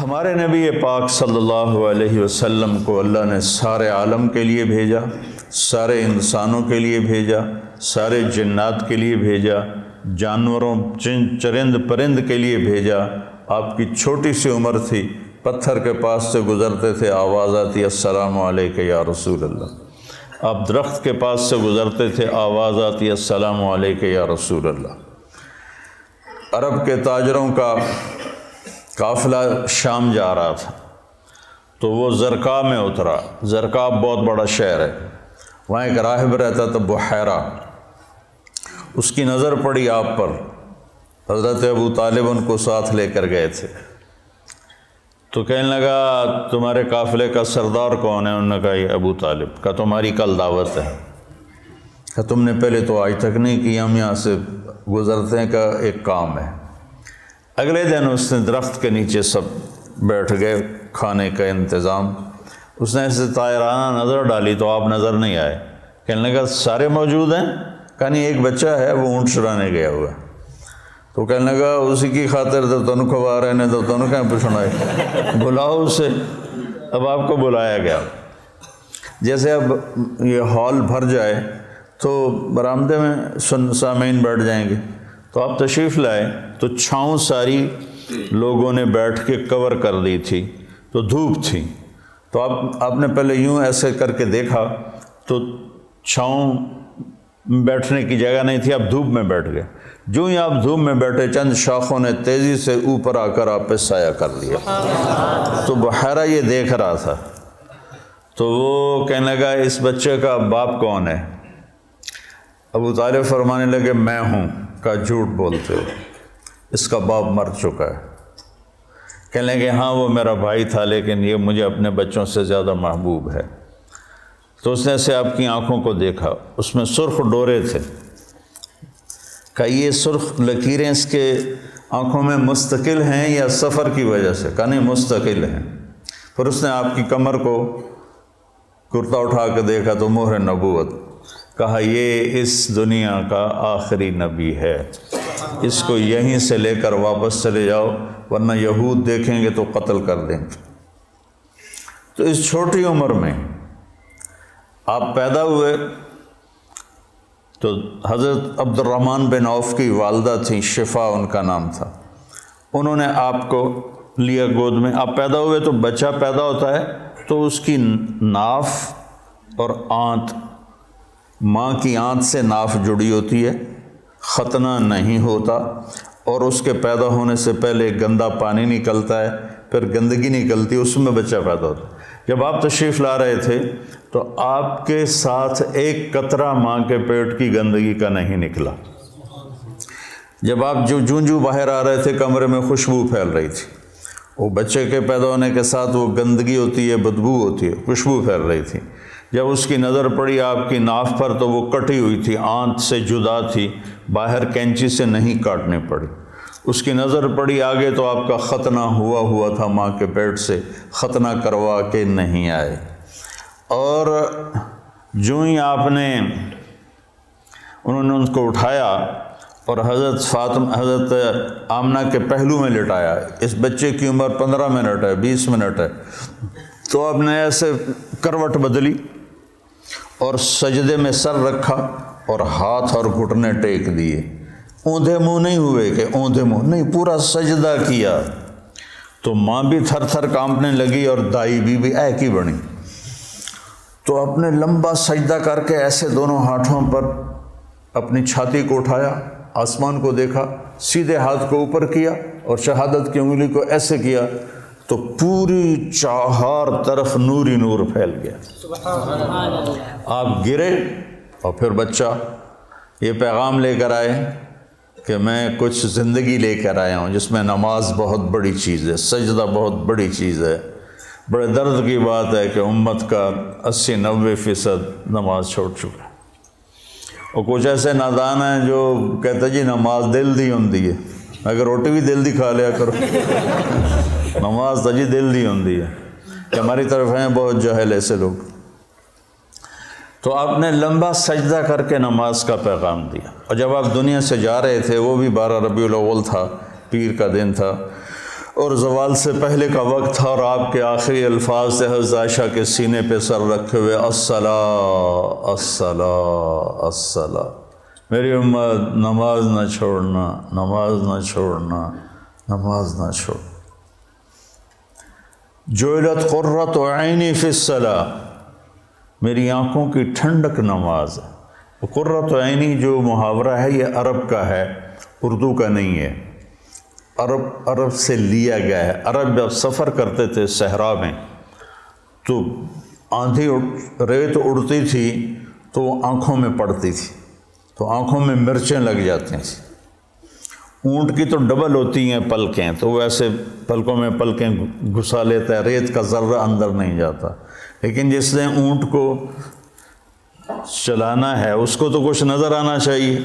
ہمارے نبی پاک صلی اللہ علیہ وسلم کو اللہ نے سارے عالم کے لیے بھیجا، سارے انسانوں کے لیے بھیجا، سارے جنات کے لیے بھیجا، جانوروں چرند پرند کے لیے بھیجا۔ آپ کی چھوٹی سی عمر تھی، پتھر کے پاس سے گزرتے تھے، آواز آتی السلام علیکہ یا رسول اللہ۔ آپ درخت کے پاس سے گزرتے تھے، آواز آتی السلام علیکہ یا رسول اللہ۔ عرب کے تاجروں کا قافلہ شام جا رہا تھا تو وہ زرقا میں اترا۔ زرقا بہت بڑا شہر ہے، وہاں ایک راہب رہتا تھا بحیرہ۔ اس کی نظر پڑی آپ پر، حضرت ابو طالب ان کو ساتھ لے کر گئے تھے، تو کہنے لگا تمہارے قافلے کا سردار کون ہے؟ انہوں نے کہا یہ ابو طالب۔ کہا تمہاری کل دعوت ہے۔ کہا تم نے پہلے تو آج تک نہیں کی، ہم یہاں سے گزرتے ہیں، کا ایک کام ہے۔ اگلے دن اس نے درخت کے نیچے سب بیٹھ گئے، کھانے کا انتظام۔ اس نے ایسے طائرانہ نظر ڈالی تو آپ نظر نہیں آئے۔ کہنے لگا سارے موجود ہیں؟ کہا نہیں، ایک بچہ ہے وہ اونٹ چرانے گیا ہوا ہے۔ تو کہنے لگا اسی کی خاطر تو تنخواہ آ رہے ہیں، تو تنخواہ پوچھنا ہے، بلاؤ اسے۔ اب آپ کو بلایا گیا۔ جیسے اب یہ ہال بھر جائے تو برآمدے میں سامعین بیٹھ جائیں گے، تو آپ تشریف لائے تو چھاؤں ساری لوگوں نے بیٹھ کے کور کر دی تھی، تو دھوپ تھی، تو آپ نے پہلے یوں ایسے کر کے دیکھا تو چھاؤں بیٹھنے کی جگہ نہیں تھی، آپ دھوپ میں بیٹھ گئے۔ جو ہی آپ دھوپ میں بیٹھے، چند شاخوں نے تیزی سے اوپر آ کر آپ پہ سایہ کر لیا۔ تو بحیرہ یہ دیکھ رہا تھا، تو وہ کہنے لگا اس بچے کا باپ کون ہے؟ ابو طالب فرمانے لگے میں ہوں۔ کا جھوٹ بولتے ہو، اس کا باپ مر چکا ہے۔ کہنے لگے ہاں وہ میرا بھائی تھا، لیکن یہ مجھے اپنے بچوں سے زیادہ محبوب ہے۔ تو اس نے سے آپ کی آنکھوں کو دیکھا، اس میں سرخ ڈورے تھے۔ کہ یہ سرخ لکیریں اس کے آنکھوں میں مستقل ہیں یا سفر کی وجہ سے؟ کہا نہیں، مستقل ہیں۔ پھر اس نے آپ کی کمر کو کرتا اٹھا کے دیکھا تو مہر نبوت۔ کہا یہ اس دنیا کا آخری نبی ہے، اس کو یہیں سے لے کر واپس چلے جاؤ، ورنہ یہود دیکھیں گے تو قتل کر دیں گے۔ تو اس چھوٹی عمر میں آپ پیدا ہوئے تو حضرت عبد الرحمن بن عوف کی والدہ تھیں، شفا ان کا نام تھا۔ انہوں نے آپ کو لیا گود میں۔ آپ پیدا ہوئے تو بچہ پیدا ہوتا ہے تو اس کی ناف اور آنت، ماں کی آنت سے ناف جڑی ہوتی ہے، ختنہ نہیں ہوتا، اور اس کے پیدا ہونے سے پہلے گندا پانی نکلتا ہے، پھر گندگی نکلتی ہے، اس میں بچہ پیدا ہوتا ہے۔ جب آپ تشریف لا رہے تھے تو آپ کے ساتھ ایک قطرہ ماں کے پیٹ کی گندگی کا نہیں نکلا۔ جب آپ جو باہر آ رہے تھے کمرے میں خوشبو پھیل رہی تھی، وہ بچے کے پیدا ہونے کے ساتھ وہ گندگی ہوتی ہے، بدبو ہوتی ہے، خوشبو پھیل رہی تھی۔ جب اس کی نظر پڑی آپ کی ناف پر تو وہ کٹی ہوئی تھی، آنت سے جدا تھی، باہر کینچی سے نہیں کاٹنی پڑی۔ اس کی نظر پڑی آگے تو آپ کا ختنہ ہوا تھا ماں کے پیٹ سے، ختنہ کروا کے نہیں آئے۔ اور جو ہی آپ نے انہوں نے ان کو اٹھایا اور حضرت آمنہ کے پہلو میں لٹایا۔ اس بچے کی عمر 15 منٹ ہے، 20 منٹ ہے، تو آپ نے ایسے کروٹ بدلی اور سجدے میں سر رکھا اور ہاتھ اور گھٹنے ٹیک دیے۔ اوندھے منہ نہیں ہوئے کہ اوندھے منہ نہیں، پورا سجدہ کیا۔ تو ماں بھی تھر تھر کانپنے لگی اور دائی بھی اے کی بنی۔ تو آپ نے لمبا سجدہ کر کے ایسے دونوں ہاتھوں پر اپنی چھاتی کو اٹھایا، آسمان کو دیکھا، سیدھے ہاتھ کو اوپر کیا اور شہادت کی انگلی کو ایسے کیا تو پوری چہار طرف نور ہی نور پھیل گیا۔ آپ گرے اور پھر بچہ یہ پیغام لے کر آئے کہ میں کچھ زندگی لے کر آیا ہوں جس میں نماز بہت بڑی چیز ہے، سجدہ بہت بڑی چیز ہے۔ بڑے درد کی بات ہے کہ امت کا 80-90% نماز چھوڑ چکا ہے، اور کچھ ایسے نادان ہیں جو کہتے جی نماز دل دی ہوندی ہے، اگر روٹی بھی دل دی کھا لیا کرو، نماز تو جی دل دی ہوندی ہے۔ کہ ہماری طرف ہیں بہت جاہل ایسے لوگ۔ تو آپ نے لمبا سجدہ کر کے نماز کا پیغام دیا، اور جب آپ دنیا سے جا رہے تھے وہ بھی 12 ربیع الاول تھا، پیر کا دن تھا، اور زوال سے پہلے کا وقت تھا، اور آپ کے آخری الفاظ تھے حضرت عائشہ کے سینے پہ سر رکھے ہوئے، الصلاۃ الصلاۃ الصلاۃ، میری امت نماز نہ چھوڑنا، نماز نہ چھوڑنا، نماز نہ چھوڑ۔ جعلت قرۃ عینی فی الصلاۃ، میری آنکھوں کی ٹھنڈک نماز ہے۔ قرۃ عینی جو محاورہ ہے یہ عرب کا ہے، اردو کا نہیں ہے، عرب سے لیا گیا ہے۔ عرب جب سفر کرتے تھے صحرا میں تو آندھی ریت اڑتی تھی تو وہ آنکھوں میں پڑتی تھی، تو آنکھوں میں مرچیں لگ جاتی تھیں۔ اونٹ کی تو ڈبل ہوتی ہیں پلکیں، تو وہ ایسے پلکوں میں پلکیں گھسا لیتا ہے، ریت کا ذرہ اندر نہیں جاتا۔ لیکن جس نے اونٹ کو چلانا ہے اس کو تو کچھ نظر آنا چاہیے،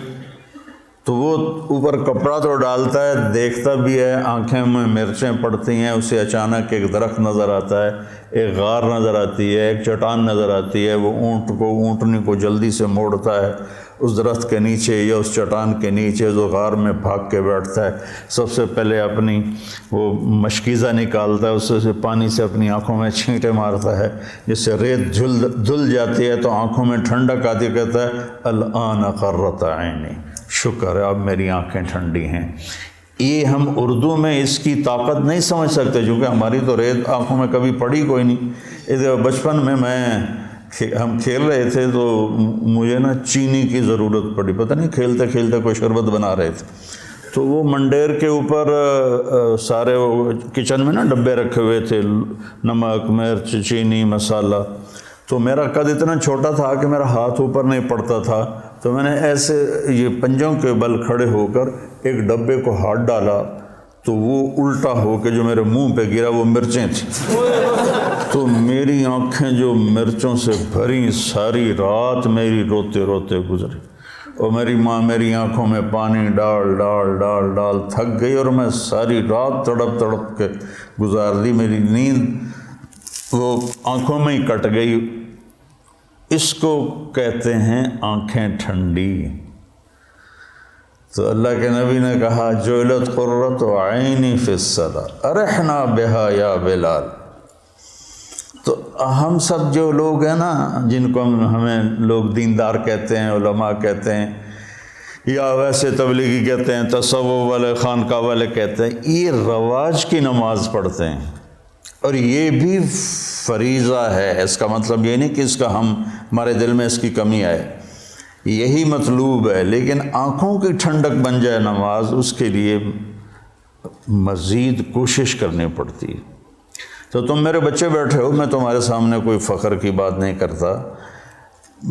تو وہ اوپر کپڑا تو ڈالتا ہے، دیکھتا بھی ہے، آنکھیں میں مرچیں پڑتی ہیں، اسے اچانک ایک درخت نظر آتا ہے، ایک غار نظر آتی ہے، ایک چٹان نظر آتی ہے، وہ اونٹنی کو جلدی سے موڑتا ہے اس درخت کے نیچے یا اس چٹان کے نیچے، جو غار میں بھاگ کے بیٹھتا ہے، سب سے پہلے اپنی وہ مشکیزہ نکالتا ہے، اس سے پانی سے اپنی آنکھوں میں چھینٹے مارتا ہے، جس سے ریت دھل جاتی ہے تو آنکھوں میں ٹھنڈک آتی، کہتا ہے الآن قرۃ عینی، شکر ہے اب میری آنکھیں ٹھنڈی ہیں۔ یہ ہم اردو میں اس کی طاقت نہیں سمجھ سکتے، چونکہ ہماری تو ریت آنکھوں میں کبھی پڑی کوئی نہیں۔ ادھر بچپن میں ہم کھیل رہے تھے تو مجھے نا چینی کی ضرورت پڑی، پتہ نہیں کھیلتے کھیلتے کوئی شربت بنا رہے تھے، تو وہ منڈیر کے اوپر سارے وہ کچن میں نا ڈبے رکھے ہوئے تھے، نمک، مرچ، چینی، مسالہ، تو میرا قد اتنا چھوٹا تھا کہ میرا ہاتھ اوپر نہیں پڑتا تھا، تو میں نے ایسے یہ پنجوں کے بل کھڑے ہو کر ایک ڈبے کو ہاتھ ڈالا تو وہ الٹا ہو کے جو میرے منہ پہ گرا وہ مرچیں تھیں، تو میری آنکھیں جو مرچوں سے بھری، ساری رات میری روتے روتے گزری، اور میری ماں میری آنکھوں میں پانی ڈال ڈال ڈال ڈال تھک گئی، اور میں ساری رات تڑپ تڑپ کے گزار دی، میری نیند وہ آنکھوں میں ہی کٹ گئی۔ اس کو کہتے ہیں آنکھیں ٹھنڈی۔ تو اللہ کے نبی نے کہا جعلت قرۃ عینی فی الصلاۃ ارحنا بہا یا بلال۔ تو ہم سب جو لوگ ہیں نا، جن کو ہمیں لوگ دیندار کہتے ہیں، علماء کہتے ہیں، یا ویسے تبلیغی کہتے ہیں، تصوف والے، خانقاہ والے کہتے ہیں، یہ رواج کی نماز پڑھتے ہیں، اور یہ بھی فریضہ ہے۔ اس کا مطلب یہ نہیں کہ اس کا ہمارے دل میں اس کی کمی آئے، یہی مطلوب ہے، لیکن آنکھوں کی ٹھنڈک بن جائے نماز، اس کے لیے مزید کوشش کرنی پڑتی ہے۔ تو تم میرے بچے بیٹھے ہو، میں تمہارے سامنے کوئی فخر کی بات نہیں کرتا،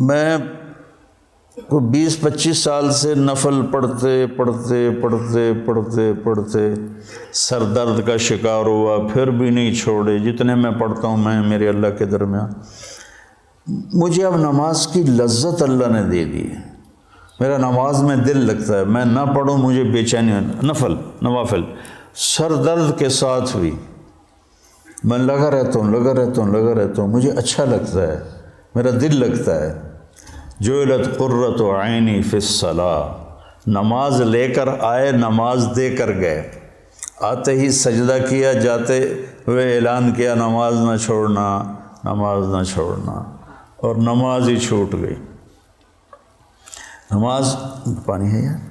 میں 20-25 سال سے نفل پڑھتے پڑھتے پڑھتے پڑھتے پڑھتے سر درد کا شکار ہوا، پھر بھی نہیں چھوڑے، جتنے میں پڑھتا ہوں میں میرے اللہ کے درمیان، مجھے اب نماز کی لذت اللہ نے دے دی ہے، میرا نماز میں دل لگتا ہے، میں نہ پڑھوں مجھے بے چینی، نوافل سر درد کے ساتھ بھی میں لگا رہتا ہوں، مجھے اچھا لگتا ہے، میرا دل لگتا ہے۔ جعلت قرۃ عینی فی الصلاۃ، نماز لے کر آئے، نماز دے کر گئے، آتے ہی سجدہ کیا، جاتے ہوئے اعلان کیا نماز نہ چھوڑنا، نماز نہ چھوڑنا، اور نماز ہی چھوٹ گئی۔ نماز پانی ہے یار،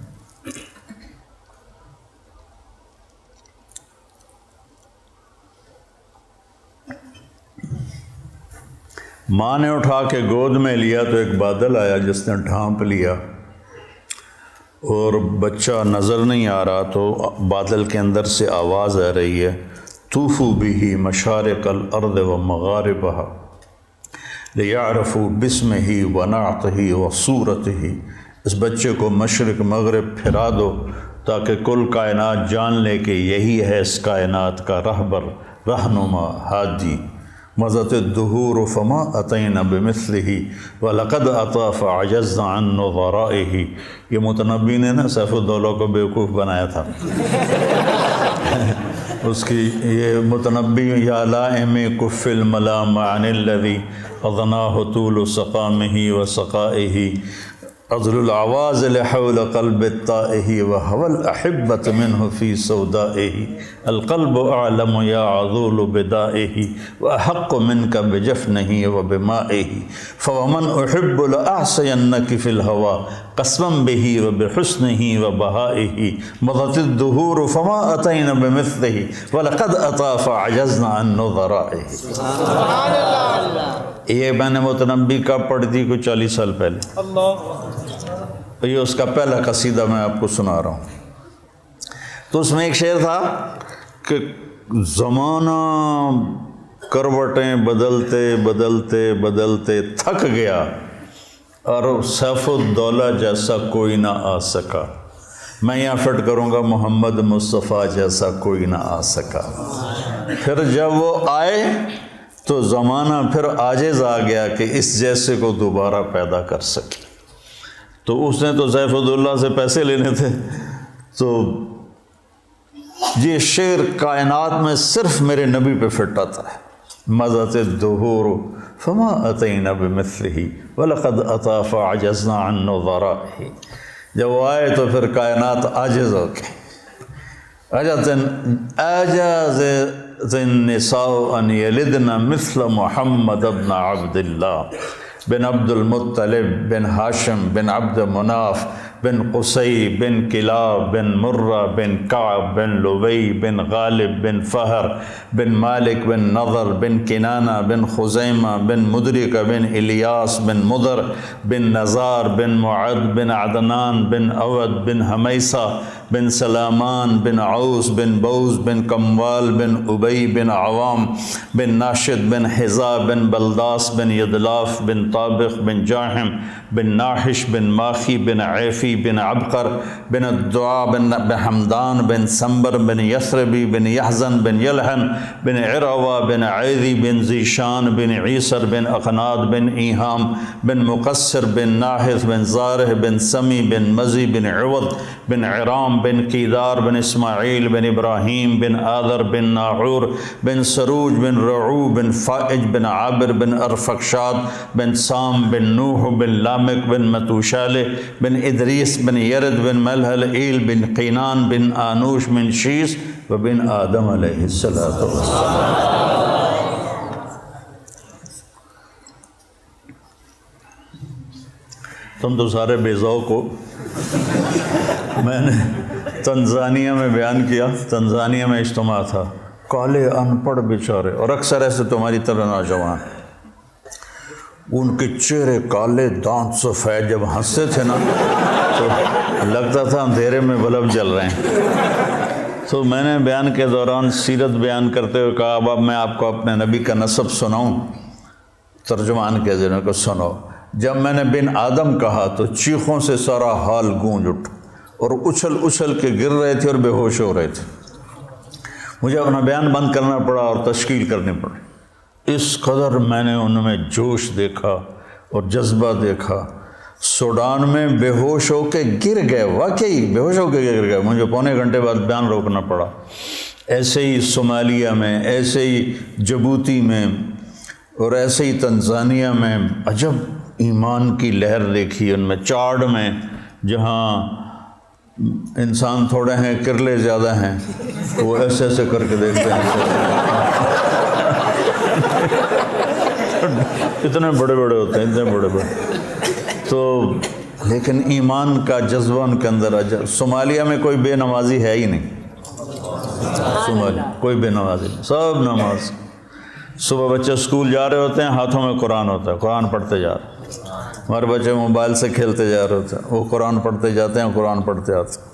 ماں نے اٹھا کے گود میں لیا تو ایک بادل آیا جس نے ڈھانپ لیا، اور بچہ نظر نہیں آ رہا، تو بادل کے اندر سے آواز آ رہی ہے طوفوا بہ مشارق الارض ومغاربہا لیعرفوا باسمہ ونعتہ وصورتہ، اس بچے کو مشرق مغرب پھرا دو تاکہ کل کائنات جان لے کہ یہی ہے اس کائنات کا رہبر، رہنما، ہادی۔ مضت الدہور فما اتینا بمثلہ ولقد اتی فعجزنا عن نظرائہ، یہ متنبی نے نا سیف الدولہ کو بیوقوف بنایا تھا، اس کی یہ متنبی یا لائم کف الملام عن الذی اضناہ طول سقامہ وسقائہ عذل العواز لحول قلب الطائہ وہو الاحبۃ منہ فی سودائہ۔ القلب اعلم یا عذول بدائه واحق منك بجفنه وبمائه فومن احب لاعصینک فی الهوى قسما به وبحسنه وبهائه مضت الدهور فما اتینا بمثله ولقد اتی فعجزنا عن نظرائه۔ سبحان اللہ۔ یہ میں نے متنبی کا پڑھ دی کوئی 40 سال پہلے، یہ اس کا پہلا قصیدہ میں آپ کو سنا رہا ہوں۔ تو اس میں ایک شعر تھا کہ زمانہ کروٹیں بدلتے بدلتے بدلتے تھک گیا اور سیف الدولہ جیسا کوئی نہ آ سکا، میں یہاں فٹ کروں گا محمد مصطفیٰ جیسا کوئی نہ آ سکا۔ پھر جب وہ آئے تو زمانہ پھر عاجز آ گیا کہ اس جیسے کو دوبارہ پیدا کر سکے۔ تو اس نے تو سیف الدولہ سے پیسے لینے تھے، تو یہ شعر کائنات میں صرف میرے نبی پہ فٹ آتا ہے۔ مضت الدہور فما اتینا بمثلہ ولقد اتی فعجزنا عن نظرائہ۔ جب وہ آئے تو پھر کائنات عاجز ہو گئی۔ عجز النساء ان یلدن مثل محمد بن عبد اللہ بن عبد المطلب بن ہاشم بن عبد مناف بن قصی بن کلاب بن مرہ بن کعب بن لبی بن غالب بن فہر بن مالک بن نضر بن کنانہ بن خزیمہ بن مدرکہ بن الیاس بن مدر بن نزار بن معد بن عدنان بن اود بن حمیسہ بن سلامان بن عوس بن بوز بن کموال بن ابی بن عوام بن ناشد بن حذا بن بلداس بن یدلاف بن طابق بن جاہم بن ناحش بن ماخی بن عیفی بن عبقر بن الدعا بن حمدان بن سنبر بن یثربی بن یحزن بن یلحن بن عروہ بن عیدی بن ذیشان بن عیسر بن اقناد بن ایہام بن مقصر بن ناحث بن زارح بن سمی بن مزی بن عوض بن عرام بن کیدار بن اسماعیل بن ابراہیم بن آذر بن ناحور بن سروج بن رعو بن فائج بن عابر بن ارفقشاد بن سام بن نوح بن لامک بن متوشالہ بن ادریس بن یرد بن ملحل ایل بن قینان بن آنوش بن شیس و بن آدم علیہ السلام۔ تم تو سارے بے ذوق ہو۔ میں نے تنزانیہ میں بیان کیا، تنزانیہ میں اجتماع تھا، کالے ان پڑھ بیچارے، اور اکثر ایسے تمہاری طرح نوجوان، ان کے چہرے کالے، دانت سفید، جب ہنستے تھے نا تو لگتا تھا اندھیرے میں بلب جل رہے ہیں۔ تو میں نے بیان کے دوران سیرت بیان کرتے ہوئے کہا اب میں آپ کو اپنے نبی کا نسب سناؤں؟ ترجمان کے ذریعے کو سنو۔ جب میں نے بن آدم کہا تو چیخوں سے سارا حال گونج اٹھ اور اچھل اچھل کے گر رہے تھے اور بے ہوش ہو رہے تھے۔ مجھے اپنا بیان بند کرنا پڑا اور تشکیل کرنی پڑی۔ اس قدر میں نے ان میں جوش دیکھا اور جذبہ دیکھا، سوڈان میں بے ہوش ہو کے گر گئے، واقعی بے ہوش ہو کے گر گئے، مجھے پونے گھنٹے بعد بیان روکنا پڑا۔ ایسے ہی صومالیہ میں، ایسے ہی جبوتی میں، اور ایسے ہی تنزانیہ میں عجب ایمان کی لہر دیکھی۔ ان میں چاڈ میں، جہاں انسان تھوڑے ہیں کرلے زیادہ ہیں، وہ ایسے ایسے کر کے دیکھتے ہیں، اتنے بڑے بڑے ہوتے ہیں، اتنے بڑے بڑے، تو لیکن ایمان کا جذبہ ان کے اندر عجب۔ صومالیہ میں کوئی بے نمازی ہے ہی نہیں، صومالیہ کوئی بے نمازی نہیں، سب نماز۔ صبح بچے اسکول جا رہے ہوتے ہیں، ہاتھوں میں قرآن ہوتا ہے، قرآن پڑھتے جا رہے ہیں۔ ہمارے بچے موبائل سے کھیلتے جا رہے ہوتے ہیں، وہ قرآن پڑھتے جاتے ہیں، قرآن پڑھتے آتے ہیں۔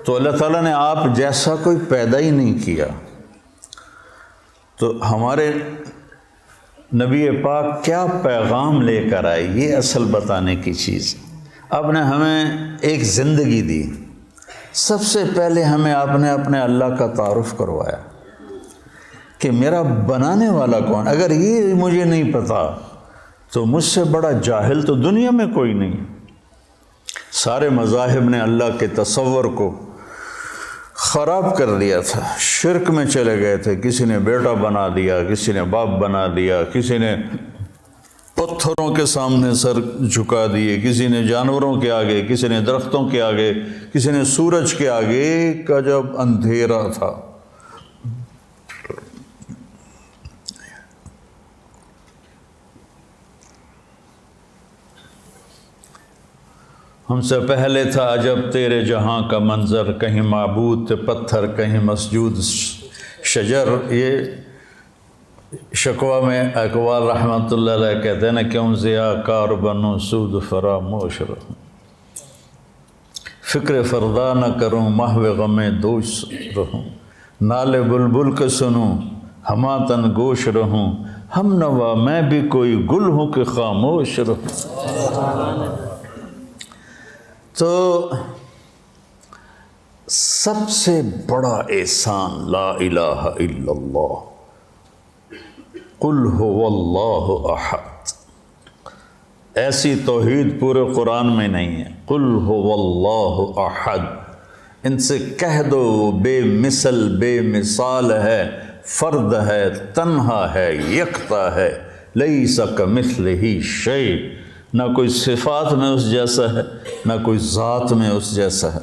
تو اللہ تعالیٰ نے آپ جیسا کوئی پیدا ہی نہیں کیا، تو ہمارے نبی پاک کیا پیغام لے کر آئے، یہ اصل بتانے کی چیز۔ آپ نے ہمیں ایک زندگی دی، سب سے پہلے ہمیں آپ نے اپنے اللہ کا تعارف کروایا کہ میرا بنانے والا کون۔ اگر یہ مجھے نہیں پتا تو مجھ سے بڑا جاہل تو دنیا میں کوئی نہیں۔ سارے مذاہب نے اللہ کے تصور کو خراب کر دیا تھا، شرک میں چلے گئے تھے، کسی نے بیٹا بنا دیا، کسی نے باپ بنا دیا، کسی نے پتھروں کے سامنے سر جھکا دیے، کسی نے جانوروں کے آگے، کسی نے درختوں کے آگے، کسی نے سورج کے آگے کا جب اندھیرا تھا۔ ہم سے پہلے تھا عجب تیرے جہاں کا منظر، کہیں معبود تھے پتھر، کہیں مسجود شجر۔ یہ شکوہ میں اقوال رحمۃ اللہ علیہ کہتے ہیں نا، کیوں ضیاء کار بنوں سود فراموش رہوں، فکر فردا نہ کروں محو غم دوش رہوں، نالے بلبل کے سنوں ہما تن گوش رہوں، ہم نوا میں بھی کوئی گل ہوں کہ خاموش رہوں۔ تو سب سے بڑا احسان لا الہ الا اللہ، قل هو اللہ احد۔ ایسی توحید پورے قرآن میں نہیں ہے۔ قل هو اللہ احد، ان سے کہہ دو بے مثل بے مثال ہے، فرد ہے، تنہا ہے، یکتا ہے، لیس کمثلہ شیء، نہ کوئی صفات میں اس جیسا ہے، نہ کوئی ذات میں اس جیسا ہے۔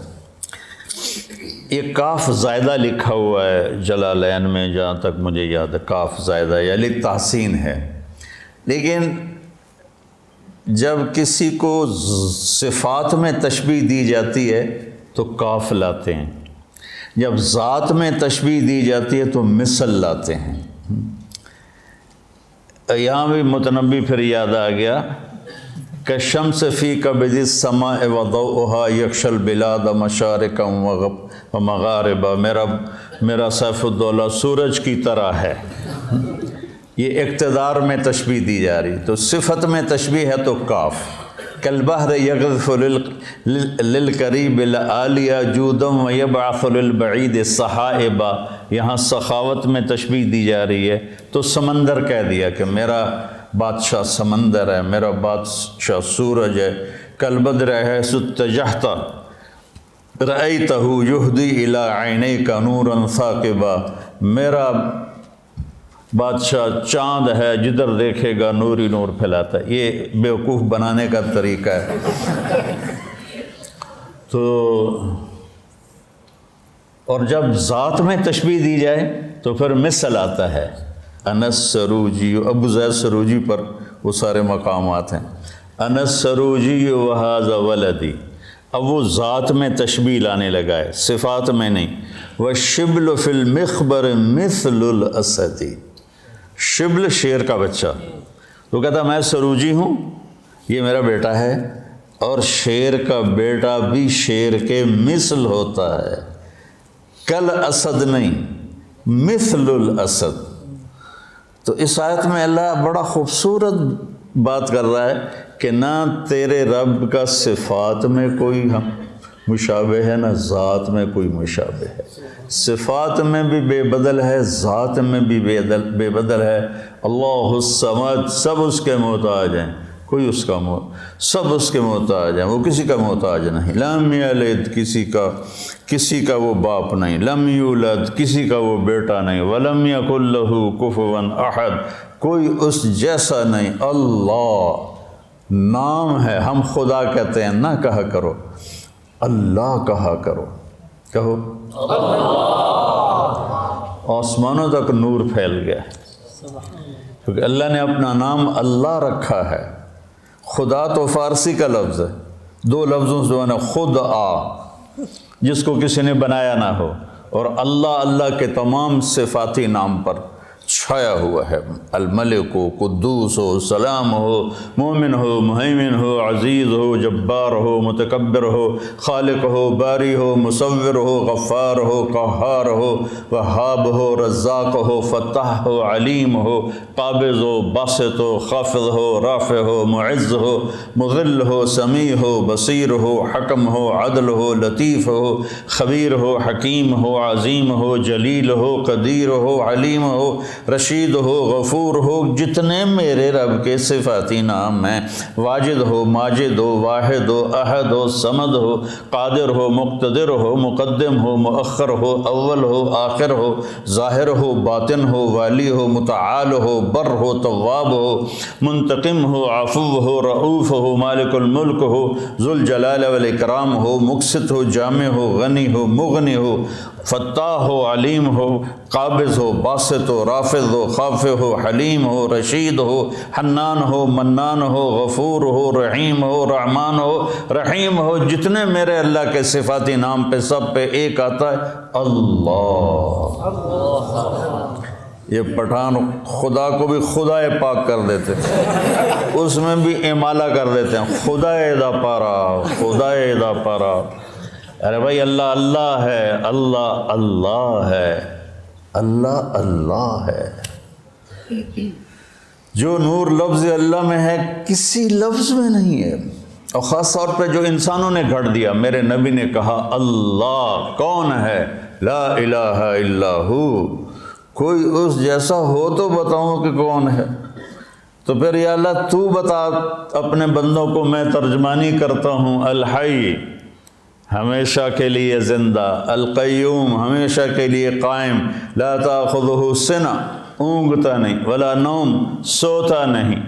یہ کاف زائدہ لکھا ہوا ہے جلالین میں، جہاں تک مجھے یاد ہے کاف زائدہ یا للتحسین ہے، لیکن جب کسی کو صفات میں تشبیہ دی جاتی ہے تو کاف لاتے ہیں، جب ذات میں تشبیہ دی جاتی ہے تو مثل لاتے ہیں۔ یہاں بھی متنبی پھر یاد آ گیا کہ شمس فی کبد السماء وضوءها یکشی البلاد مشارقا ومغاربا، میرا سیف الدولہ سورج کی طرح ہے۔ یہ اقتدار میں تشبیہ دی جا رہی، تو صفت میں تشبیہ ہے تو کاف۔ کالبحر یغرف للقریب العالیہ جودا ویبعث للبعید سحائبا، یہاں سخاوت میں تشبیہ دی جا رہی ہے تو سمندر کہہ دیا کہ میرا بادشاہ سمندر ہے، میرا بادشاہ سورج ہے۔ کالبدر حیث اتجہت رأیتہ یہدی الی عینیک نورا ثاقبا، میرا بادشاہ چاند ہے، جدھر دیکھے گا نور ہی نور پھیلاتا ہے۔ یہ بیوقوف بنانے کا طریقہ ہے۔ تو اور جب ذات میں تشبیہ دی جائے تو پھر مثل آتا ہے۔ انس سروجی، ابو زید سروجی پر وہ سارے مقامات ہیں۔ انس سروجی وہذا ولدی، اب وہ ذات میں تشبیہ لانے لگا ہے، صفات میں نہیں۔ والشبل فی المخبر مثل الاسد، شبل شیر کا بچہ، تو کہتا میں سروجی ہوں، یہ میرا بیٹا ہے، اور شیر کا بیٹا بھی شیر کے مثل ہوتا ہے، کل اسد نہیں، مثل الاسد۔ تو اس آیت میں اللہ بڑا خوبصورت بات کر رہا ہے کہ نہ تیرے رب کا صفات میں کوئی مشابہ ہے، نہ ذات میں کوئی مشابہ ہے، صفات میں بھی بے بدل ہے، ذات میں بھی بے بدل ہے۔ اللہ الصمد، سب اس کے محتاج ہیں، کوئی اس کا سب اس کے محتاج ہیں، وہ کسی کا محتاج نہیں۔ لم یلد، کسی کا وہ باپ نہیں، لم یولد، کسی کا وہ بیٹا نہیں، ولم یکن لہ کفوا احد، کوئی اس جیسا نہیں۔ اللہ نام ہے، ہم خدا کہتے ہیں، نہ کہا کرو اللہ کہا کرو، کہو آسمانوں تک نور پھیل گیا ہے، کیونکہ اللہ نے اپنا نام اللہ رکھا ہے۔ خدا تو فارسی کا لفظ ہے، دو لفظوں سے بنا، خود جس کو کسی نے بنایا نہ ہو، اور اللہ کے تمام صفاتی نام پر چھایا ہوا ہے۔ الملک ہو، قدوس ہو، سلام ہو، مومن ہو، مہیمن ہو، عزیز ہو، جبار ہو، متکبر ہو، خالق ہو، باری ہو، مصور ہو، غفار ہو، قہار ہو، وہاب ہو، رزاق ہو، فتاح ہو، علیم ہو، قابض ہو، باسط ہو، خافض ہو، رافع ہو، معز ہو، مذل ہو، سمیع ہو، بصیر ہو، حکم ہو، عدل ہو، لطیف ہو، خبیر ہو، حکیم ہو، عظیم ہو، جلیل ہو، قدیر ہو، علیم ہو، رشید ہو، غفور ہو، جتنے میرے رب کے صفاتی نام ہیں، واجد ہو، ماجد ہو، واحد ہو، احد ہو، صمد ہو، قادر ہو، مقتدر ہو، مقدم ہو، مؤخر ہو، اول ہو، آخر ہو، ظاہر ہو، باطن ہو، والی ہو، متعال ہو، بر ہو، تواب ہو، منتقم ہو، عفو ہو، رؤوف ہو، مالک الملک ہو، ذو الجلال والاکرام ہو، مقسط ہو، جامع ہو، غنی ہو، مغنی ہو، فتاح ہو، علیم ہو، قابض ہو، باسط ہو، رافض ہو، خافض ہو، حلیم ہو، رشید ہو، حنان ہو، منان ہو، غفور ہو، رحیم ہو، رحمان ہو، رحیم ہو، جتنے میرے اللہ کے صفاتی نام پہ سب پہ ایک آتا ہے اللہ۔ یہ پٹھان خدا کو بھی خدا پاک کر دیتے، اس میں بھی امالہ کر دیتے ہیں، خدا دا پارا، خدا دا پارا۔ ارے بھائی اللہ اللہ ہے، اللہ اللہ ہے، اللہ اللہ ہے۔ جو نور لفظ اللہ میں ہے کسی لفظ میں نہیں ہے، اور خاص طور پہ جو انسانوں نے گھڑ دیا۔ میرے نبی نے کہا اللہ کون ہے؟ لا الہ الا ہو، کوئی اس جیسا ہو تو بتاؤں کہ کون ہے؟ تو پھر یا اللہ تو بتا اپنے بندوں کو، میں ترجمانی کرتا ہوں۔ الحی ہمیشہ کے لیے زندہ، القیوم ہمیشہ کے لیے قائم، لا تاخذہ سنہ اونگتا نہیں، ولا نوم سوتا نہیں،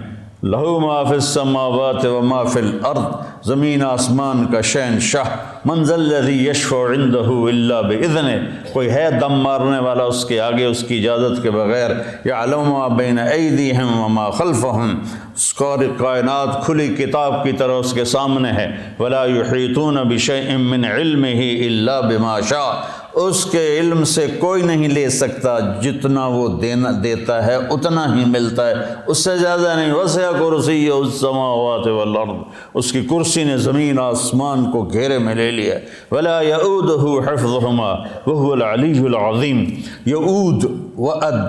لہو ما فی السماوات و ما فی الارض، زمین آسمان کا شہنشاہ۔ من ذا الذی یشفع عندہ الا باذنہ، کوئی ہے دم مارنے والا اس کے آگے اس کی اجازت کے بغیر؟ یعلم ما بین ایدیہم وما خلفہم، ساری کائنات کھلی کتاب کی طرح اس کے سامنے ہے۔ ولا یحیطون بشیء من علمہ الا بما شاء، اس کے علم سے کوئی نہیں لے سکتا، جتنا وہ دیتا ہے اتنا ہی ملتا ہے، اس سے زیادہ نہیں۔ وسع کرسیہ السماوات والارض، اس کی کرسی نے زمین آسمان کو گھیرے میں لے لیا۔ ولا یؤودہ حفظہما وہو العلی العظیم۔ یؤود وعد،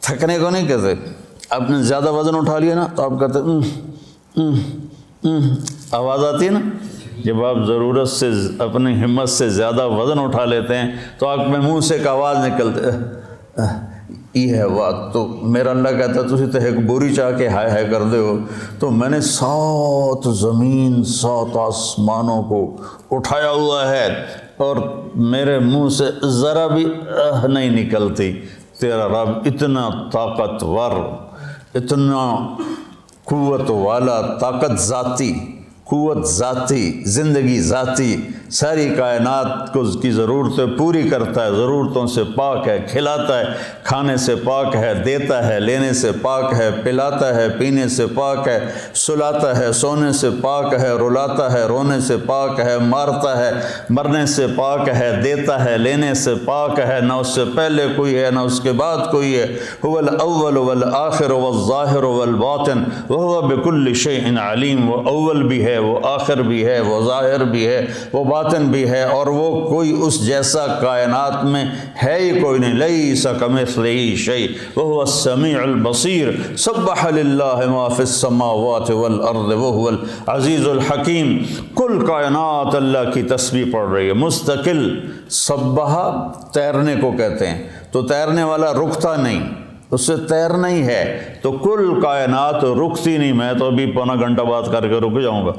تھکنے کو نہیں کہتے۔ آپ نے زیادہ وزن اٹھا لیا نا تو آپ کہتے آواز آتی ہے نا، جب آپ ضرورت سے اپنی ہمت سے زیادہ وزن اٹھا لیتے ہیں تو آپ میں منہ سے ایک آواز نکلتے یہ ہے بات۔ تو میرا اللہ کہتا ہے تسی تو ایک بوری چاہ کے ہائے ہائے کر دے ہو، تو میں نے 7 زمین 7 آسمانوں کو اٹھایا ہوا ہے اور میرے منہ سے ذرا بھی نہیں نکلتی۔ تیرا رب اتنا طاقتور، اتنا قوت والا، طاقت ذاتی، قوت ذاتی، زندگی ذاتی، ساری کائنات کو کی ضرورتیں پوری کرتا ہے، ضرورتوں سے پاک ہے، کھلاتا ہے، کھانے سے پاک ہے، دیتا ہے، لینے سے پاک ہے، پلاتا ہے، پینے سے پاک ہے، سلاتا ہے، سونے سے پاک ہے، رلاتا ہے، رونے سے پاک ہے، مارتا ہے، مرنے سے پاک ہے، دیتا ہے، لینے سے پاک ہے، نہ اس سے پہلے کوئی ہے نہ اس کے بعد کوئی ہے۔ هو الاول والآخر والظاہر والباطن وهو بكل شيء علیم، وہ اول بھی ہے، وہ آخر بھی ہے، وہ ظاہر بھی ہے، وہ باطن بھی ہے، اور وہ کوئی اس جیسا کائنات میں ہے ہی کوئی نہیں۔ لیس کمثلہ شیء وہو السمیع البصیر، سبح للہ ما فی السماوات والارض وہو العزیز الحکیم۔ کل کائنات اللہ کی تسبیح پڑھ رہی ہے مستقل۔ سبح تیرنے کو کہتے ہیں، تو تیرنے والا رکتا نہیں، اس سے تیرنا ہی ہے، تو کل کائنات رکتی نہیں۔ میں تو ابھی پونا گھنٹہ بات کر کے رک جاؤں گا،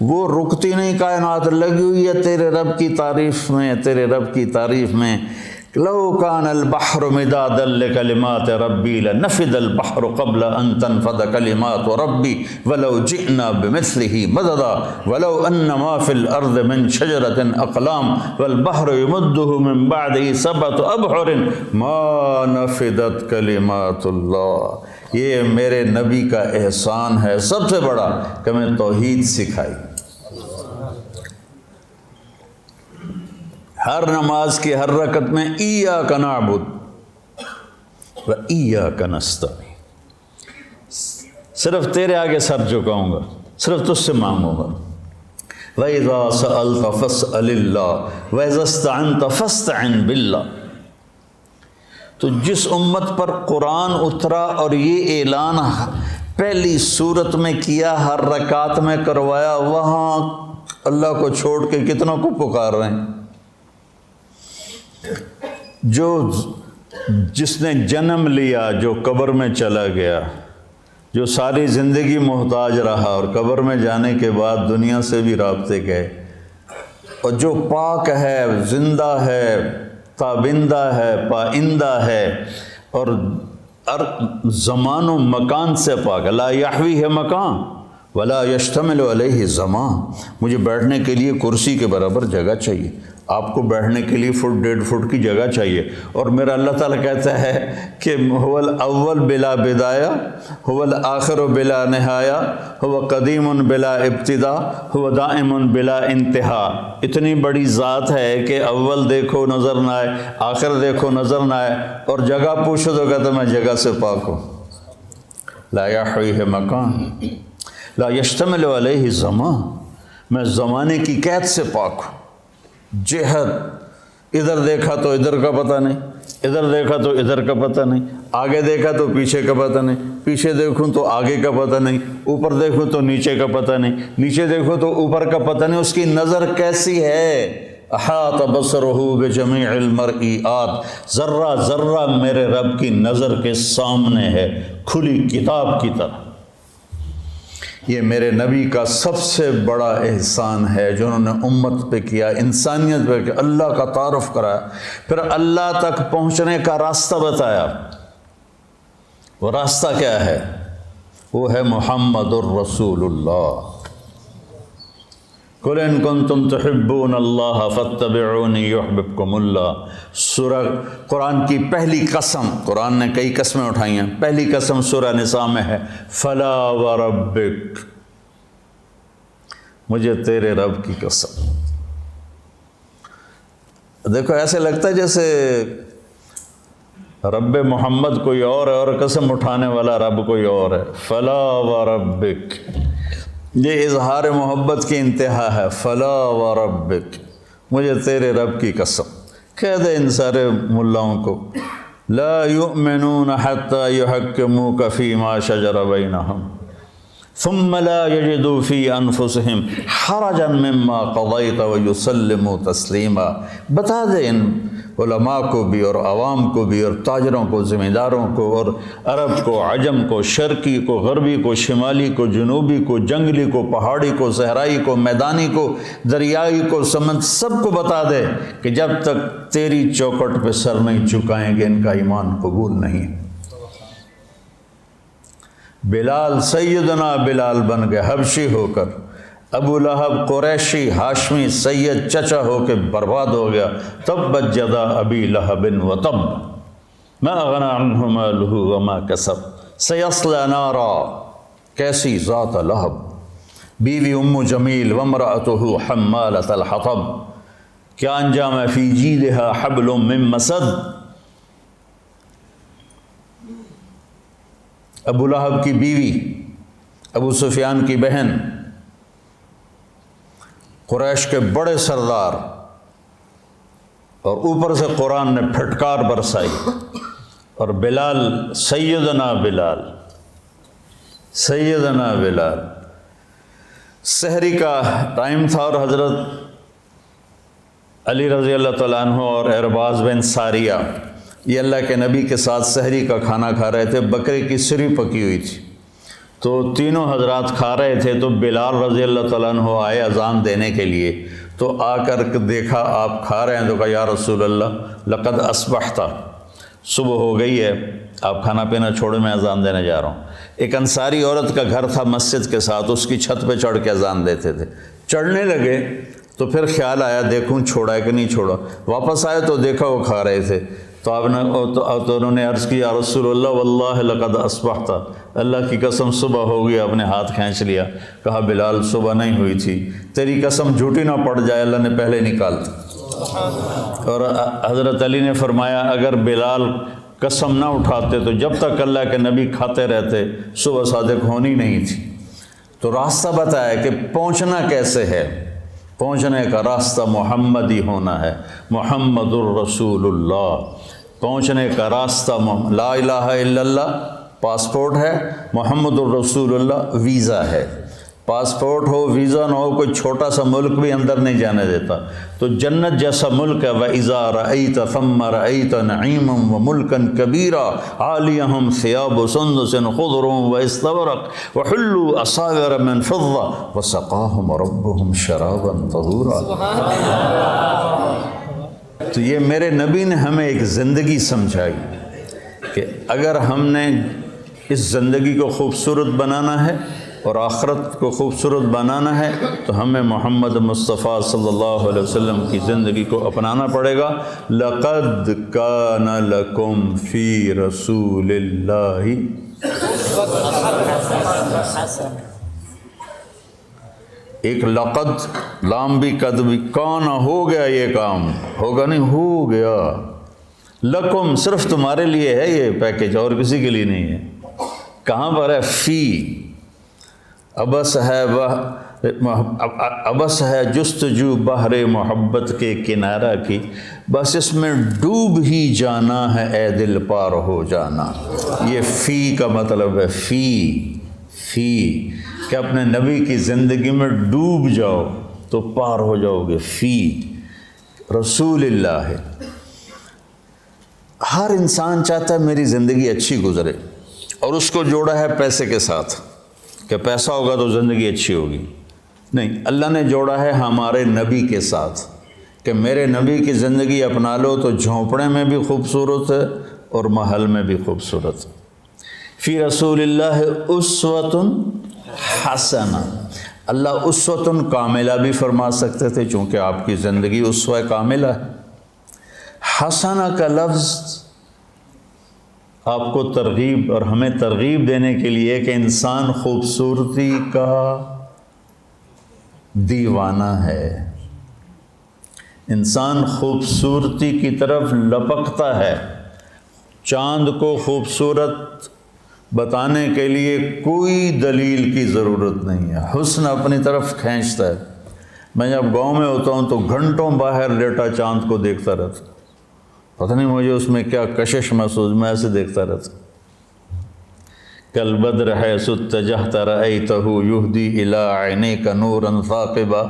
وہ رکتی نہیں کائنات، لگی ہوئی ہے تیرے رب کی تعریف میں، تیرے رب کی تعریف میں۔ لو کان البحر مدادا لکلمات ربی لنفد البحر قبل ان تنفد کلمات ربی ولو جئنا بمثلہ مددا ولو ان ما فی الارض من شجرۃ اقلام والبحر یمدہ من بعدہ 7 ابحر ما نفدت کلمات اللہ۔ یہ میرے نبی کا احسان ہے سب سے بڑا کہ میں توحید سکھائی۔ ہر نماز کی ہر رکعت میں ایاک نعبد و ایاک نستعین، صرف تیرے آگے سر جھکاؤں گا، صرف تجھ سے مانگوں گا۔ وَإِذَا سَأَلْتَ فَاسْأَلِ اللَّهَ وَإِذَا اسْتَعَنْتَ فَاسْتَعِنْ بِاللَّهِ۔ تو جس امت پر قرآن اترا اور یہ اعلان پہلی صورت میں کیا، ہر رکعت میں کروایا، وہاں اللہ کو چھوڑ کے کتنوں کو پکار رہے ہیں؟ جو جس نے جنم لیا جو قبر میں چلا گیا، جو ساری زندگی محتاج رہا اور قبر میں جانے کے بعد دنیا سے بھی رابطے گئے، اور جو پاک ہے، زندہ ہے، تابندہ ہے، پائندہ ہے، اور زمان و مکان سے پاک، لا یحوی ہے مکان ولا یشتمل علیہ زمان۔ مجھے بیٹھنے کے لیے کرسی کے برابر جگہ چاہیے، آپ کو بیٹھنے کے لیے 1.5 فٹ کی جگہ چاہیے، اور میرا اللہ تعالیٰ کہتا ہے کہ هو الاول بلا بدایہ، هو الآخر بلا نہایہ، هو قدیم بلا ابتدا، هو دائم بلا انتہا۔ اتنی بڑی ذات ہے کہ اول دیکھو نظر نہ آئے، آخر دیکھو نظر نہ آئے، اور جگہ پوچھو تو کہتا میں جگہ سے پاک ہوں۔ لا یحویہ مکان لا یشتمل علیہ زمان، میں زمانے کی قید سے پاک ہوں۔ جہت، ادھر دیکھا تو ادھر کا پتہ نہیں، ادھر دیکھا تو ادھر کا پتہ نہیں، آگے دیکھا تو پیچھے کا پتہ نہیں، پیچھے دیکھوں تو آگے کا پتہ نہیں، اوپر دیکھوں تو نیچے کا پتہ نہیں، نیچے دیکھوں تو اوپر کا پتہ نہیں۔ اس کی نظر کیسی ہے؟ احاط بصرہ بجمیع المرئیات، ذرہ ذرہ میرے رب کی نظر کے سامنے ہے، کھلی کتاب کی طرح۔ یہ میرے نبی کا سب سے بڑا احسان ہے جو انہوں نے امت پہ کیا، انسانیت پہ کیا، اللہ کا تعارف کرایا، پھر اللہ تک پہنچنے کا راستہ بتایا۔ وہ راستہ کیا ہے؟ وہ ہے محمد الرسول اللہ۔ قُلْ إِن كُنتُمْ تُحِبُّونَ اللَّهَ فَاتَّبِعُونِي يُحْبِبْكُمُ اللَّهُ۔ سورہ قرآن کی پہلی قسم، قرآن نے کئی قسمیں اٹھائی ہیں، پہلی قسم سورہ نساء میں ہے، فَلَا وَرَبِّكَ، مجھے تیرے رب کی قسم۔ دیکھو ایسے لگتا ہے جیسے رب محمد کوئی اور ہے اور قسم اٹھانے والا رب کوئی اور ہے۔ فَلَا وَرَبِّكَ، یہ اظہار محبت کی انتہا ہے۔ فلا وربک، مجھے تیرے رب کی قسم۔ کہہ دے ان سارے ملاؤں کو، لا یؤمنون حتی یحکموک فیما شجر بینہم ثم لا یجدوا فی انفسہم حرجا مما قضیت ویسلموا تسلیما۔ بتا دے ان علماء کو بھی اور عوام کو بھی اور تاجروں کو، ذمہ داروں کو، اور عرب کو، عجم کو، شرقی کو، غربی کو، شمالی کو، جنوبی کو، جنگلی کو، پہاڑی کو، صحرائی کو، میدانی کو، دریائی کو، سمندر، سب کو بتا دے کہ جب تک تیری چوکھٹ پہ سر نہیں جھکائیں گے ان کا ایمان قبول نہیں۔ بلال، سیدنا بلال بن گئے حبشی ہو کر، ابو لہب قریشی ہاشمی سید چچا ہو کے برباد ہو گیا۔ تبت یدا ابی لہب وتب ما اغنی عنہ مالہ وما کسب سیصلی نارا، کیسی ذات لہب۔ بیوی ام جمیل وامرأتہ حمالۃ الحطب، کیا انجام ہے؟ فی جیدہا حبل من مسد۔ ابو لہب کی بیوی، ابو سفیان کی بہن، قریش کے بڑے سردار، اور اوپر سے قرآن نے پھٹکار برسائی، اور بلال، سیدنا بلال، سیدنا بلال، سحری کا ٹائم تھا اور حضرت علی رضی اللہ تعالیٰ عنہ اور ارباز بن ساریہ یہ اللہ کے نبی کے ساتھ سحری کا کھانا کھا رہے تھے، بکرے کی سری پکی ہوئی تھی، تو تینوں حضرات کھا رہے تھے، تو بلال رضی اللہ تعالیٰ عنہ آئے اذان دینے کے لیے، تو آ کر دیکھا آپ کھا رہے ہیں، تو کہا یا رسول اللہ لقد اصبحت، صبح ہو گئی ہے، آپ کھانا پینا چھوڑے، میں اذان دینے جا رہا ہوں۔ ایک انصاری عورت کا گھر تھا مسجد کے ساتھ، اس کی چھت پہ چڑھ کے اذان دیتے تھے۔ چڑھنے لگے تو پھر خیال آیا دیکھوں چھوڑا ہے کہ نہیں چھوڑا، واپس آئے تو دیکھا وہ کھا رہے تھے، تو آپ نے تو انہوں نے عرض کی یا رسول اللہ واللہ لقد اصبحت، اللہ کی قسم صبح ہو گئی، آپ نے ہاتھ کھینچ لیا۔ کہا بلال صبح نہیں ہوئی تھی، تیری قسم جھوٹی نہ پڑ جائے، اللہ نے پہلے نکال دی۔ اور حضرت علی نے فرمایا اگر بلال قسم نہ اٹھاتے تو جب تک اللہ کے نبی کھاتے رہتے صبح صادق ہونی نہیں تھی۔ تو راستہ بتایا کہ پہنچنا کیسے ہے، پہنچنے کا راستہ محمدی ہونا ہے، محمد الرسول اللہ۔ پہنچنے کا راستہ لا الہ الا اللہ پاسپورٹ ہے، محمد الرسول اللہ ویزا ہے۔ پاسپورٹ ہو، ویزا نہ ہو، کوئی چھوٹا سا ملک بھی اندر نہیں جانے دیتا۔ تو جنت جیسا ملک ہے، وَإِذَا رَأَيْتَ ثَمَّ رَأَيْتَ نَعِيمًا وَمُلْكًا كَبِيرًا عَالِيَهُمْ ثِيَابُ سُندُسٍ خُضْرٌ وَإِسْتَبْرَقٌ وَحُلُّوا أَسَاوِرَ مِنْ فِضَّةٍ وَسَقَاهُمْ رَبُّهُمْ شَرَابًا طَهُورًا۔ تو یہ میرے نبی نے ہمیں ایک زندگی سمجھائی کہ اگر ہم نے اس زندگی کو خوبصورت بنانا ہے اور آخرت کو خوبصورت بنانا ہے تو ہمیں محمد مصطفیٰ صلی اللہ علیہ وسلم کی زندگی کو اپنانا پڑے گا۔ لَقَدْ كَانَ لَكُمْ فِي رَسُولِ اللَّهِ، ایک لقد، لام بھی قد بھی، کانا ہو گیا، یہ کام ہوگا نہیں، ہو گیا، لکم صرف تمہارے لیے ہے یہ پیکیج، اور کسی کے لیے نہیں ہے۔ کہاں پر ہے؟ فی، ابس ہے جستجو بحر محبت کے کنارہ کی، بس اس میں ڈوب ہی جانا ہے اے دل پار ہو جانا۔ یہ فی کا مطلب ہے، فی کہ اپنے نبی کی زندگی میں ڈوب جاؤ تو پار ہو جاؤ گے۔ فی رسول اللہ ہے۔ ہر انسان چاہتا ہے میری زندگی اچھی گزرے، اور اس کو جوڑا ہے پیسے کے ساتھ کہ پیسہ ہوگا تو زندگی اچھی ہوگی۔ نہیں، اللہ نے جوڑا ہے ہمارے نبی کے ساتھ کہ میرے نبی کی زندگی اپنا لو تو جھونپڑے میں بھی خوبصورت ہے اور محل میں بھی خوبصورت۔ فی رسول اللہ اسوۃ حسنہ، اللہ اسوۃ کاملہ بھی فرما سکتے تھے چونکہ آپ کی زندگی اسوہ کاملہ ہے۔ حسنہ کا لفظ آپ کو ترغیب اور ہمیں ترغیب دینے کے لیے کہ انسان خوبصورتی کا دیوانہ ہے، انسان خوبصورتی کی طرف لپکتا ہے۔ چاند کو خوبصورت بتانے کے لیے کوئی دلیل کی ضرورت نہیں ہے، حسن اپنی طرف کھینچتا ہے۔ میں جب گاؤں میں ہوتا ہوں تو گھنٹوں باہر لیٹا چاند کو دیکھتا رہتا، پتہ نہیں مجھے اس میں کیا کشش محسوس، میں ایسے دیکھتا رہتا۔ کل بدر حیث اتجہت رأیتہ یہدی الی عینیک نورا ثاقبا،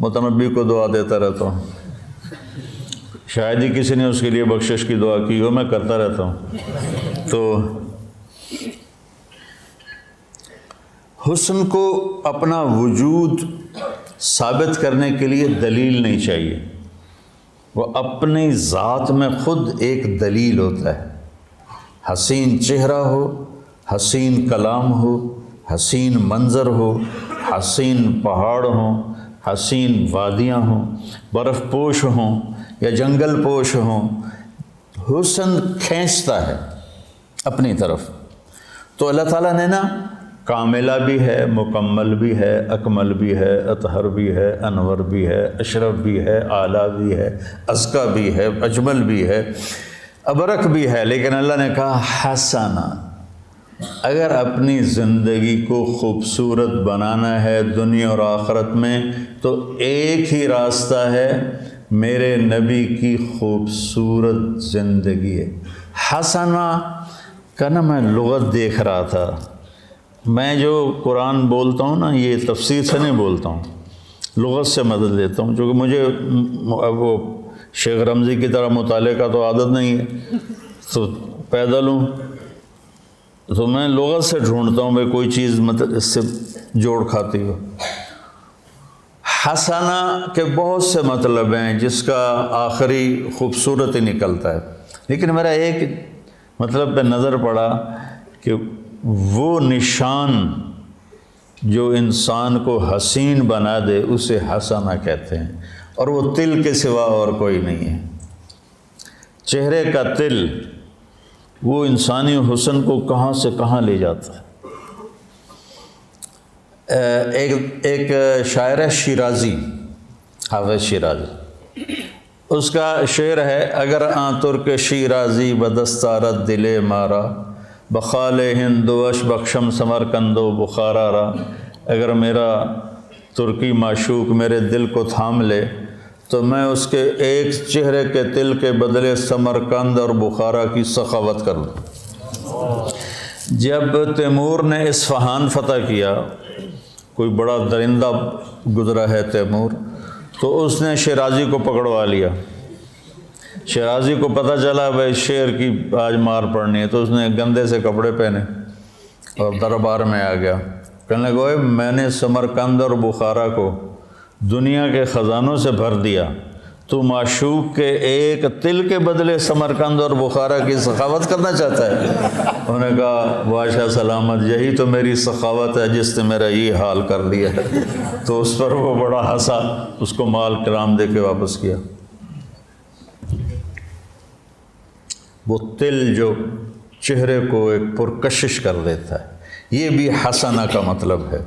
متنبی کو دعا دیتا رہتا ہوں، شاید ہی کسی نے اس کے لیے بخشش کی دعا کی ہو، میں کرتا رہتا ہوں۔ تو حسن کو اپنا وجود ثابت کرنے کے لیے دلیل نہیں چاہیے، وہ اپنی ذات میں خود ایک دلیل ہوتا ہے۔ حسین چہرہ ہو، حسین کلام ہو، حسین منظر ہو، حسین پہاڑ ہوں، حسین وادیاں ہوں، برف پوش ہوں یا جنگل پوش ہوں، حسن کھینچتا ہے اپنی طرف۔ تو اللہ تعالیٰ نے نا کاملہ بھی ہے، مکمل بھی ہے، اکمل بھی ہے، اطہر بھی ہے، انور بھی ہے، اشرف بھی ہے، اعلیٰ بھی ہے، ازکیٰ بھی ہے، اجمل بھی ہے، ابرک بھی ہے، لیکن اللہ نے کہا حسنہ۔ اگر اپنی زندگی کو خوبصورت بنانا ہے دنیا اور آخرت میں تو ایک ہی راستہ ہے، میرے نبی کی خوبصورت زندگی ہے۔ حسنہ کا نا میں لغت دیکھ رہا تھا، میں جو قرآن بولتا ہوں نا یہ تفسیر سے نہیں بولتا ہوں، لغت سے مدد لیتا ہوں، چونکہ مجھے وہ شیخ رمضی کی طرح مطالعے کا تو عادت نہیں ہے، تو پیدل ہوں تو میں لغت سے ڈھونڈتا ہوں بھائی کوئی چیز مطلب اس سے جوڑ کھاتی ہو۔ حسنہ کے بہت سے مطلب ہیں جس کا آخری خوبصورت ہی نکلتا ہے، لیکن میرا ایک مطلب پہ نظر پڑا کہ وہ نشان جو انسان کو حسین بنا دے اسے حسنہ کہتے ہیں، اور وہ تل کے سوا اور کوئی نہیں ہے۔ چہرے کا تل وہ انسانی حسن کو کہاں سے کہاں لے جاتا ہے۔ ایک شاعر ہے شیرازی، حافظ شیرازی، اس کا شعر ہے اگر آن ترک شیرازی بدستارت دل مارا بخال ہندوش بخشم سمرکندو بخارا را، اگر میرا ترکی معشوق میرے دل کو تھام لے تو میں اس کے ایک چہرے کے تل کے بدلے سمرکند اور بخارا کی سخاوت کر دوں۔ جب تیمور نے اصفہان فتح کیا کوئی بڑا درندہ گزرا ہے تیمور، تو اس نے شیرازی کو پکڑوا لیا۔ شیرازی کو پتہ چلا بھائی شیر کی آج مار پڑنی ہے، تو اس نے گندے سے کپڑے پہنے اور دربار میں آ گیا۔ کہنے لگا میں نے سمرقند اور بخارا کو دنیا کے خزانوں سے بھر دیا، تو معشوق کے ایک تل کے بدلے سمرقند اور بخارا کی سخاوت کرنا چاہتا ہے؟ انہوں نے کہا بادشاہ سلامت، یہی تو میری سخاوت ہے جس نے میرا یہ حال کر دیا ہے۔ تو اس پر وہ بڑا ہنسا، اس کو مال کرام دے کے واپس کیا۔ وہ تل جو چہرے کو ایک پرکشش کر دیتا ہے، یہ بھی حسنہ کا مطلب ہے۔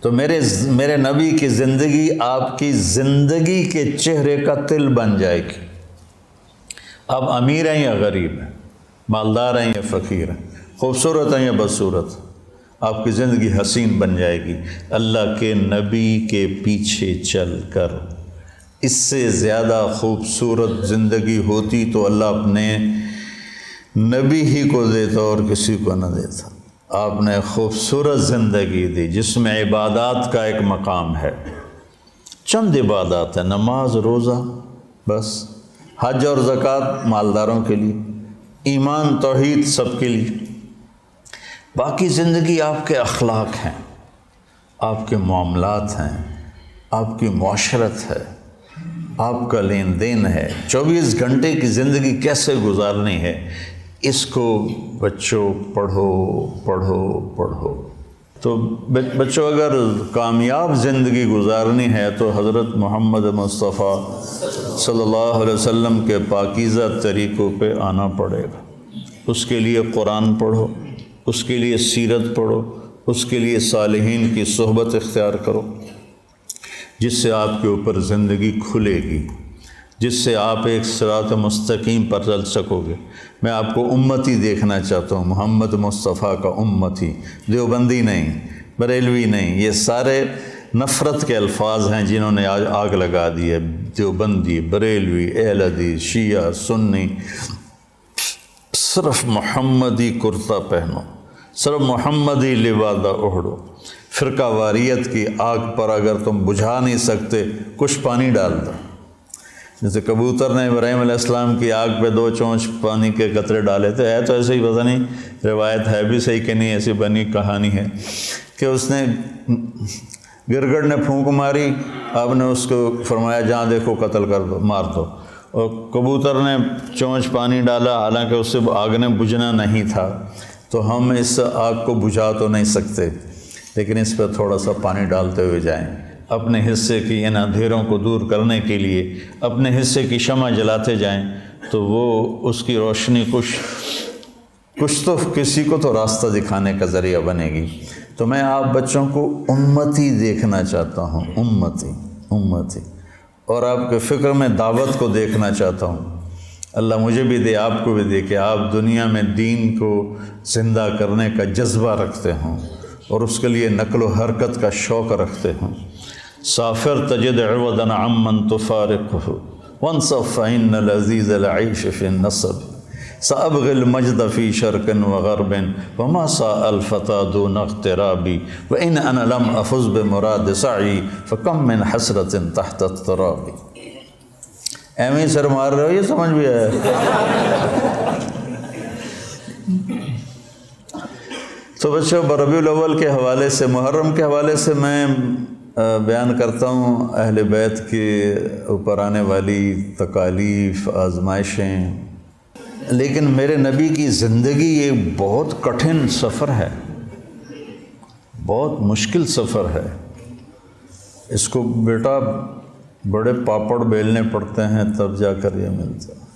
تو میرے نبی کی زندگی آپ کی زندگی کے چہرے کا تل بن جائے گی۔ آپ امیر ہیں یا غریب ہیں، مالدار ہیں یا فقیر ہیں، خوبصورت ہیں یا بدصورت، آپ کی زندگی حسین بن جائے گی اللہ کے نبی کے پیچھے چل کر۔ اس سے زیادہ خوبصورت زندگی ہوتی تو اللہ اپنے نبی ہی کو دیتا اور کسی کو نہ دیتا۔ آپ نے خوبصورت زندگی دی جس میں عبادات کا ایک مقام ہے، چند عبادات ہیں، نماز، روزہ، بس، حج اور زکوٰۃ مالداروں کے لیے، ایمان توحید سب کے لیے۔ باقی زندگی آپ کے اخلاق ہیں، آپ کے معاملات ہیں، آپ کی معاشرت ہے، آپ کا لین دین ہے، 24 گھنٹے کی زندگی کیسے گزارنی ہے، اس کو بچوں پڑھو پڑھو پڑھو۔ تو بچوں اگر کامیاب زندگی گزارنی ہے تو حضرت محمد مصطفیٰ صلی اللہ علیہ وسلم کے پاکیزہ طریقوں پہ آنا پڑے گا۔ اس کے لیے قرآن پڑھو، اس کے لیے سیرت پڑھو، اس کے لیے صالحین کی صحبت اختیار کرو، جس سے آپ کے اوپر زندگی کھلے گی، جس سے آپ ایک صراط مستقیم پر چل سکو گے۔ میں آپ کو امتی دیکھنا چاہتا ہوں، محمد مصطفیٰ کا امتی، دیوبندی نہیں، بریلوی نہیں، یہ سارے نفرت کے الفاظ ہیں جنہوں نے آج آگ لگا دی ہے۔ دیوبندی، بریلوی، اہل حدیث، شیعہ، سنی، صرف محمدی کرتا پہنو، صرف محمدی لبادہ اوڑھو۔ فرقہ واریت کی آگ پر اگر تم بجھا نہیں سکتے، کچھ پانی ڈال دو۔ جیسے کبوتر نے ابراہیم علیہ السلام کی آگ پہ 2 چونچ پانی کے قطرے ڈالے تھے، ہے تو ایسے ہی، پتہ نہیں روایت ہے بھی صحیح کہ نہیں، ایسی بنی کہانی ہے کہ اس نے گرگڑ نے پھونک ماری، آپ نے اس کو فرمایا جہاں دیکھو قتل کر دو، مار دو، اور کبوتر نے چونچ پانی ڈالا، حالانکہ اس سے آگ نے بجھنا نہیں تھا۔ تو ہم اس آگ کو بجھا تو نہیں سکتے، لیکن اس پہ تھوڑا سا پانی ڈالتے ہوئے جائیں، اپنے حصے کی ان اندھیروں کو دور کرنے کے لیے اپنے حصے کی شمع جلاتے جائیں، تو وہ اس کی روشنی کچھ تو کسی کو تو راستہ دکھانے کا ذریعہ بنے گی۔ تو میں آپ بچوں کو امتی دیکھنا چاہتا ہوں، امتی، اور آپ کے فکر میں دعوت کو دیکھنا چاہتا ہوں۔ اللہ مجھے بھی دے، آپ کو بھی دے کہ آپ دنیا میں دین کو زندہ کرنے کا جذبہ رکھتے ہوں اور اس کے لیے نقل و حرکت کا شوق رکھتے ہوں۔ سافر تجد عوضا عمن تفارقه وانصف فإن العزيز العيش في النصب سأبغي المجد في شرق وغرب وما ساء الفتى دون اغترابي وإن أنا لم أفز بمراد سعي فكم من حسرة تحت التراب۔ ایویں سر مار رہے ہو، یہ سمجھ بھی آیا؟ تو بچوں، ربیع الاول کے حوالے سے، محرم کے حوالے سے میں بیان کرتا ہوں اہل بیت کے اوپر آنے والی تکالیف، آزمائشیں، لیکن میرے نبی کی زندگی ایک بہت کٹھن سفر ہے، بہت مشکل سفر ہے۔ اس کو بیٹا بڑے پاپڑ بیلنے پڑتے ہیں تب جا کر یہ ملتا ہے۔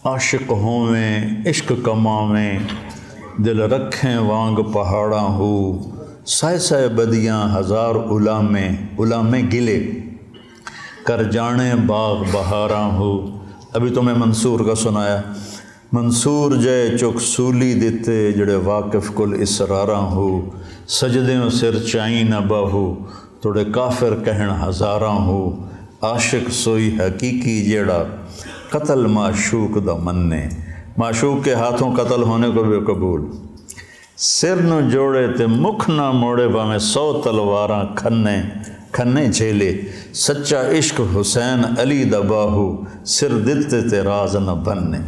عاشق ہوں میں عشق کماں میں دل رکھیں وانگ پہاڑاں ہو سائے سائے بدیاں ہزار علامے گلے کر جانے باغ بہاراں ہو۔ ابھی تو میں منصور کا سنایا، منصور جے چک سولی دیتے جڑے واقف کل اسراراں ہو سجدیں سر چائیں نہ بہو توڑے کافر کہن ہزاراں ہو۔ عاشق سوئی حقیقی جیڑا قتل معشوق دا مننے معشوق کے ہاتھوں قتل ہونے کو بھی قبول۔ سر نو جوڑے تے مکھ نہ موڑے باویں 100 تلواراں کھنے جھیلے، سچا عشق حسین علی دا باہو، سر دتے تے راز نہ بننے۔